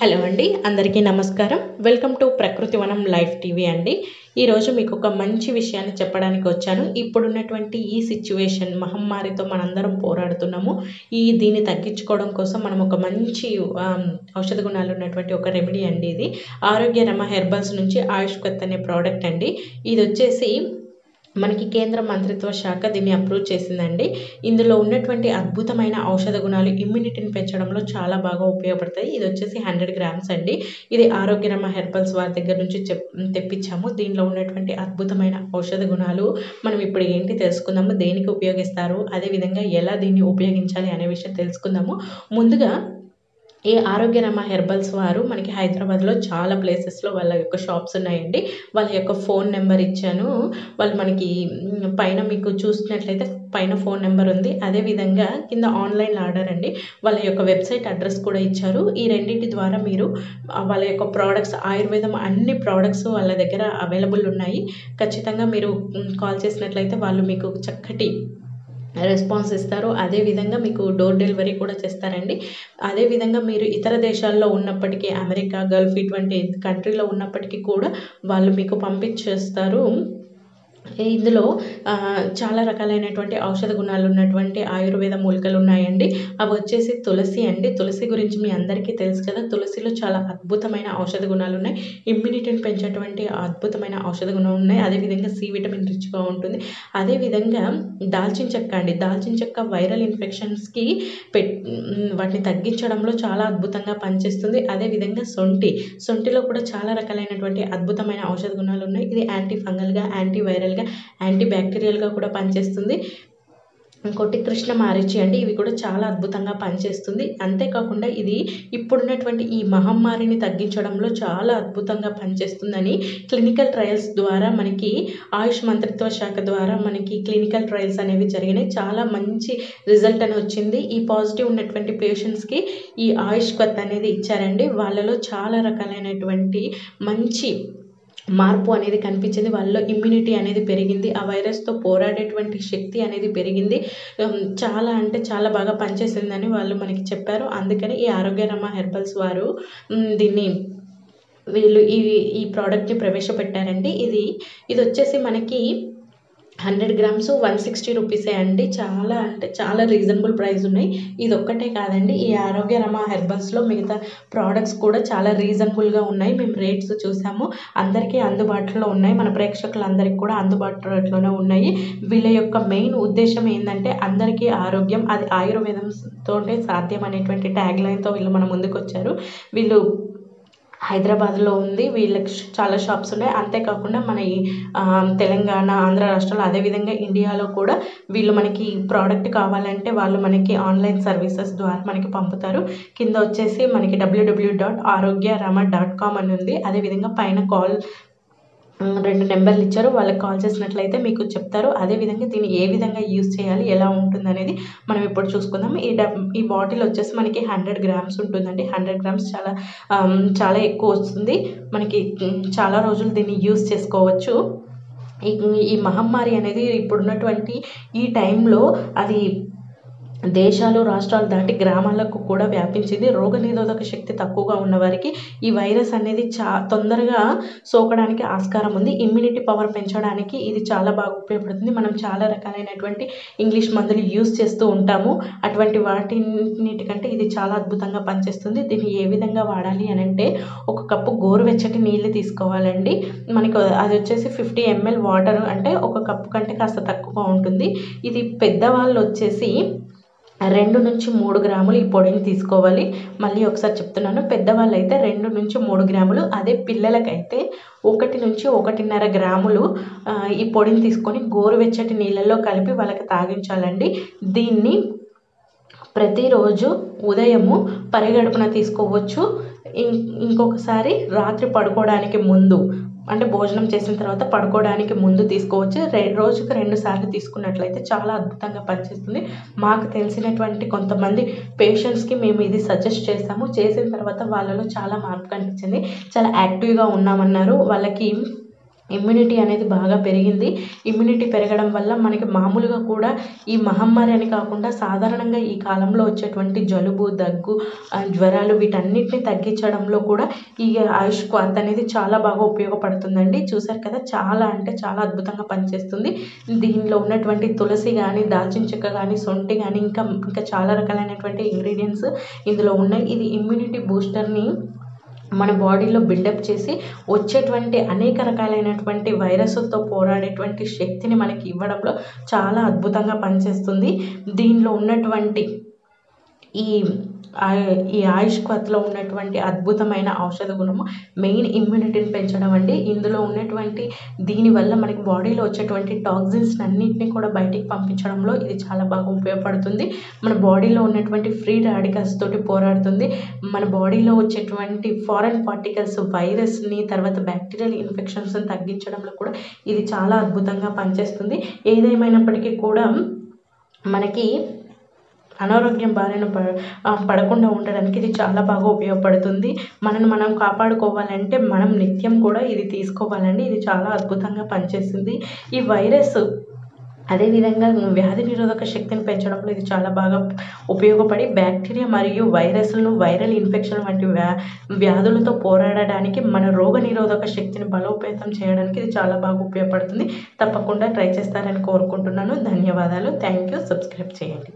Hello అండి, అందరికీ నమస్కారం. వెల్కమ్ టు ప్రకృతి వనం లైవ్ టీవీ అండి. ఈరోజు మీకు ఒక మంచి విషయాన్ని చెప్పడానికి వచ్చాను. ఇప్పుడున్నటువంటి ఈ సిచ్యువేషన్ మహమ్మారితో మనందరం పోరాడుతున్నాము. దీన్ని తగ్గించుకోవడం కోసం మనం ఒక మంచి ఔషధ గుణాలు ఉన్నటువంటి ఒక రెమెడీ అండి. ఇది ఆరోగ్య రమ హెర్బల్స్ నుంచి ఆయుష్కత్ అనే ప్రోడక్ట్ అండి. ఇది వచ్చేసి మనకి కేంద్ర మంత్రిత్వ శాఖ దీన్ని అప్రూవ్ చేసిందండి. ఇందులో ఉన్నటువంటి అద్భుతమైన ఔషధ గుణాలు ఇమ్యూనిటీని పెంచడంలో చాలా బాగా ఉపయోగపడతాయి. ఇది వచ్చేసి 100 గ్రామ్స్ అండి. ఇది ఆరోగ్యరమ హెర్బల్స్ వారి దగ్గర నుంచి తెప్పించాము. దీనిలో ఉన్నటువంటి అద్భుతమైన ఔషధ గుణాలు మనం ఇప్పుడు ఏంటి తెలుసుకుందాము, దేనికి ఉపయోగిస్తారు, అదేవిధంగా ఎలా దీన్ని ఉపయోగించాలి అనే విషయం తెలుసుకుందాము. ముందుగా ఈ ఆరోగ్యరమ హెర్బల్స్ వారు మనకి హైదరాబాద్లో చాలా ప్లేసెస్లో వాళ్ళ యొక్క షాప్స్ ఉన్నాయండి. వాళ్ళ యొక్క ఫోన్ నెంబర్ ఇచ్చాను. వాళ్ళు మనకి పైన మీకు చూసినట్లయితే పైన ఫోన్ నెంబర్ ఉంది. అదేవిధంగా కింద ఆన్లైన్ ఆర్డర్ అండి. వాళ్ళ యొక్క వెబ్సైట్ అడ్రస్ కూడా ఇచ్చారు. ఈ రెండింటి ద్వారా మీరు వాళ్ళ యొక్క ప్రోడక్ట్స్, ఆయుర్వేదం అన్ని ప్రోడక్ట్స్ వాళ్ళ దగ్గర అవైలబుల్ ఉన్నాయి. ఖచ్చితంగా మీరు కాల్ చేసినట్లయితే వాళ్ళు మీకు చక్కటి రెస్పాన్స్ ఇస్తారు. అదేవిధంగా మీకు డోర్ డెలివరీ కూడా చేస్తారండి. అదేవిధంగా మీరు ఇతర దేశాల్లో ఉన్నప్పటికీ, అమెరికా, గల్ఫ్ ఇటువంటి కంట్రీలో ఉన్నప్పటికీ కూడా వాళ్ళు మీకు పంపించేస్తారు. ఇందులో చాలా రకాలైనటువంటి ఔషధ గుణాలు ఉన్నటువంటి ఆయుర్వేద మూలికలు ఉన్నాయండి. అవి వచ్చేసి తులసి అండి. తులసి గురించి మీ అందరికీ తెలుసు కదా. తులసిలో చాలా అద్భుతమైన ఔషధ గుణాలు ఉన్నాయి. ఇమ్యూనిటీని పెంచేటువంటి అద్భుతమైన ఔషధ గుణాలు ఉన్నాయి. అదేవిధంగా సి విటమిన్ రిచ్గా ఉంటుంది. అదేవిధంగా దాల్చిన చెక్క అండి. దాల్చిన చెక్క వైరల్ ఇన్ఫెక్షన్స్కి వాటిని తగ్గించడంలో చాలా అద్భుతంగా పనిచేస్తుంది. అదేవిధంగా సొంటిలో కూడా చాలా రకాలైనటువంటి అద్భుతమైన ఔషధ గుణాలు ఉన్నాయి. ఇది యాంటీ ఫంగల్గా, యాంటీ వైరల్గా, యాంటీ బ్యాక్టీరియల్గా కూడా పనిచేస్తుంది. ఇంకోటి కృష్ణ మారిచి అండి. ఇవి కూడా చాలా అద్భుతంగా పనిచేస్తుంది. అంతేకాకుండా ఇది ఇప్పుడున్నటువంటి ఈ మహమ్మారిని తగ్గించడంలో చాలా అద్భుతంగా పనిచేస్తుందని క్లినికల్ ట్రయల్స్ ద్వారా మనకి ఆయుష్ మంత్రిత్వ శాఖ ద్వారా మనకి క్లినికల్ ట్రయల్స్ అనేవి జరిగినాయి. చాలా మంచి రిజల్ట్ అని వచ్చింది. ఈ పాజిటివ్ ఉన్నటువంటి పేషెంట్స్కి ఈ ఆయుష్కత్ అనేది ఇచ్చారండి. వాళ్ళలో చాలా రకాలైనటువంటి మంచి మార్పు అనేది కనిపించింది. వాళ్ళలో ఇమ్యూనిటీ అనేది పెరిగింది. ఆ వైరస్తో పోరాడేటువంటి శక్తి అనేది పెరిగింది. చాలా అంటే చాలా బాగా పనిచేసిందని వాళ్ళు మనకి చెప్పారు. అందుకని ఈ ఆరోగ్యరమ హెర్బల్స్ వారు వీళ్ళు ఈ ప్రోడక్ట్ని ప్రవేశపెట్టారండి. ఇది వచ్చేసి మనకి 100 గ్రామ్స్ 160 రూపీసే అండి. చాలా అంటే చాలా రీజనబుల్ ప్రైస్ ఉన్నాయి. ఇది ఒక్కటే కాదండి, ఈ ఆరోగ్యరమ హెర్బల్స్లో మిగతా ప్రోడక్ట్స్ కూడా చాలా రీజనబుల్గా ఉన్నాయి. మేము రేట్స్ చూసాము, అందరికీ అందుబాటులో ఉన్నాయి. మన ప్రేక్షకులందరికీ కూడా అందుబాటులోనే ఉన్నాయి. వీళ్ళ యొక్క మెయిన్ ఉద్దేశం ఏంటంటే అందరికీ ఆరోగ్యం, అది ఆయుర్వేదంతోనే సాధ్యం అనేటువంటి ట్యాగ్ లైన్తో వీళ్ళు మన ముందుకు వచ్చారు. వీళ్ళు హైదరాబాద్లో ఉంది. వీళ్ళకి చాలా షాప్స్ ఉన్నాయి. అంతేకాకుండా మన తెలంగాణ, ఆంధ్ర రాష్ట్రాలు, అదేవిధంగా ఇండియాలో కూడా వీళ్ళు మనకి ప్రోడక్ట్ కావాలంటే వాళ్ళు మనకి ఆన్లైన్ సర్వీసెస్ ద్వారా మనకి పంపుతారు. కింద వచ్చేసి మనకి www.arogyarama.com అని ఉంది. అదేవిధంగా పైన 2 నెంబర్లు ఇచ్చారు. వాళ్ళకి కాల్ చేసినట్లయితే మీకు చెప్తారు. అదేవిధంగా దీన్ని ఏ విధంగా యూజ్ చేయాలి, ఎలా ఉంటుంది అనేది మనం ఇప్పుడు చూసుకుందాం. ఈ బాటిల్ వచ్చేసి మనకి 100 గ్రామ్స్ ఉంటుందండి. 100 గ్రామ్స్ చాలా ఎక్కువ వస్తుంది. మనకి చాలా రోజులు దీన్ని యూజ్ చేసుకోవచ్చు. ఈ మహమ్మారి అనేది ఇప్పుడున్నటువంటి ఈ టైంలో అది దేశాలు, రాష్ట్రాలు దాటి గ్రామాలకు కూడా వ్యాపించింది. రోగనిరోధక శక్తి తక్కువగా ఉన్న వారికి ఈ వైరస్ అనేది తొందరగా సోకడానికి ఆస్కారం ఉంది. ఇమ్యూనిటీ పవర్ పెంచడానికి ఇది చాలా బాగా ఉపయోగపడుతుంది. మనం చాలా రకాలైనటువంటి ఇంగ్లీష్ మందులు యూజ్ చేస్తూ ఉంటాము. అటువంటి వాటిన్నిటికంటే ఇది చాలా అద్భుతంగా పనిచేస్తుంది. దీన్ని ఏ విధంగా వాడాలి అని అంటే, 1 కప్పు గోరువెచ్చటి నీళ్ళు తీసుకోవాలండి. మనకు అది వచ్చేసి 50 ml వాటర్, అంటే 1 కప్పు కంటే కాస్త తక్కువగా ఉంటుంది. ఇది పెద్దవాళ్ళు వచ్చేసి 2 నుంచి 3 గ్రాములు ఈ పొడిని తీసుకోవాలి. మళ్ళీ ఒకసారి చెప్తున్నాను, పెద్దవాళ్ళు అయితే 2 నుంచి 3 గ్రాములు, అదే పిల్లలకైతే 1 నుంచి 1.5 గ్రాములు ఈ పొడిని తీసుకొని గోరువెచ్చటి నీళ్ళల్లో కలిపి వాళ్ళకి తాగించాలండి. దీన్ని ప్రతిరోజు ఉదయము పరిగడుపున తీసుకోవచ్చు. ఇంకొకసారి రాత్రి పడుకోవడానికి ముందు, అంటే భోజనం చేసిన తర్వాత పడుకోవడానికి ముందు తీసుకోవచ్చు. రోజుకు 2 సార్లు తీసుకున్నట్లయితే చాలా అద్భుతంగా పనిచేస్తుంది. మాకు తెలిసినటువంటి కొంతమంది పేషెంట్స్కి మేము ఇది సజెస్ట్ చేస్తాము. చేసిన తర్వాత వాళ్ళలో చాలా మార్పు కనిపించింది. చాలా యాక్టివ్గా ఉన్నామన్నారు. వాళ్ళకి ఇమ్యూనిటీ అనేది బాగా పెరిగింది. ఇమ్యూనిటీ పెరగడం వల్ల మనకి మామూలుగా కూడా ఈ మహమ్మారి అని కాకుండా సాధారణంగా ఈ కాలంలో వచ్చేటువంటి జలుబు, దగ్గు, జ్వరాలు వీటన్నిటిని తగ్గించడంలో కూడా ఈ ఆయుష్ క్వాత్ అనేది చాలా బాగా ఉపయోగపడుతుందండి. చూసారు కదా, చాలా అంటే చాలా అద్భుతంగా పనిచేస్తుంది. దీనిలో ఉన్నటువంటి తులసి కానీ, దాల్చిన చెక్క కానీ, సొంఠి కానీ ఇంకా చాలా రకాలైనటువంటి ఇంగ్రీడియంట్స్ ఇందులో ఉన్నాయి. ఇది ఇమ్యూనిటీ బూస్టర్ని మన బాడీలో బిల్డప్ చేసి వచ్చేటువంటి అనేక రకాలైనటువంటి వైరస్లతో పోరాడేటువంటి శక్తిని మనకి ఇవ్వడంలో చాలా అద్భుతంగా పనిచేస్తుంది. దీనిలో ఉన్నటువంటి ఈ ఆయుష్ క్వాత్లో ఉన్నటువంటి అద్భుతమైన ఔషధ గుణము మెయిన్ ఇమ్యూనిటీని పెంచడం అండి. ఇందులో ఉన్నటువంటి దీనివల్ల మనకి బాడీలో వచ్చేటువంటి టాక్సిన్స్ అన్నింటినీ కూడా బయటికి పంపించడంలో ఇది చాలా బాగా ఉపయోగపడుతుంది. మన బాడీలో ఉన్నటువంటి ఫ్రీ రాడికల్స్ తోటి పోరాడుతుంది. మన బాడీలో వచ్చేటువంటి ఫారెన్ పార్టికల్స్, వైరస్ని, తర్వాత బ్యాక్టీరియల్ ఇన్ఫెక్షన్స్ని తగ్గించడంలో కూడా ఇది చాలా అద్భుతంగా పనిచేస్తుంది. ఏదేమైనప్పటికీ కూడా మనకి అనారోగ్యం బారిన పడకుండా ఉండడానికి ఇది చాలా బాగా ఉపయోగపడుతుంది. మనల్ని మనం కాపాడుకోవాలంటే మనం నిత్యం కూడా ఇది తీసుకోవాలండి. ఇది చాలా అద్భుతంగా పనిచేస్తుంది. ఈ వైరస్ అదేవిధంగా వ్యాధి నిరోధక శక్తిని పెంచడంలో ఇది చాలా బాగా ఉపయోగపడి బ్యాక్టీరియా మరియు వైరస్లను, వైరల్ ఇన్ఫెక్షన్ వంటి వ్యాధులతో పోరాడడానికి, మన రోగ నిరోధక శక్తిని బలోపేతం చేయడానికి ఇది చాలా బాగా ఉపయోగపడుతుంది. తప్పకుండా ట్రై చేస్తారని కోరుకుంటున్నాను. ధన్యవాదాలు. Thank you. సబ్స్క్రైబ్ చేయండి.